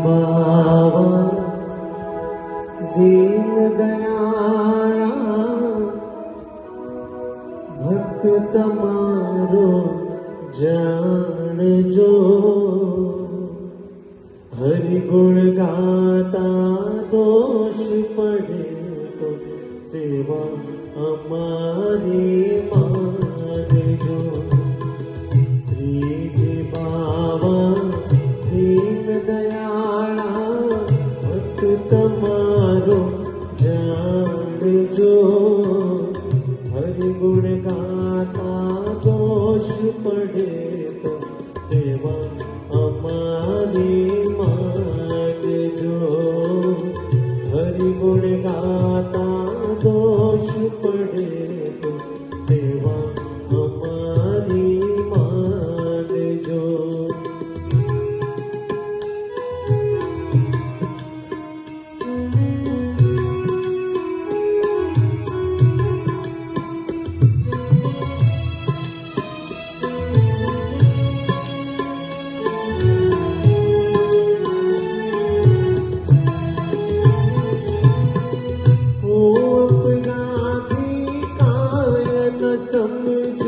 बाबा दीन दयाळा भक्त तमारो जाणजो हरि गुण गाता दोष पड़े तो सेवा हमारी मानजो। श्री बाबा दीन दयाळा भक्त तमारो जाणजो हरि गुण गाता दोष पड़े तो सेवा हमारी मानजो। हरि गुण गाता दोष पड़े तो सेवा हमारी मानजो। समझो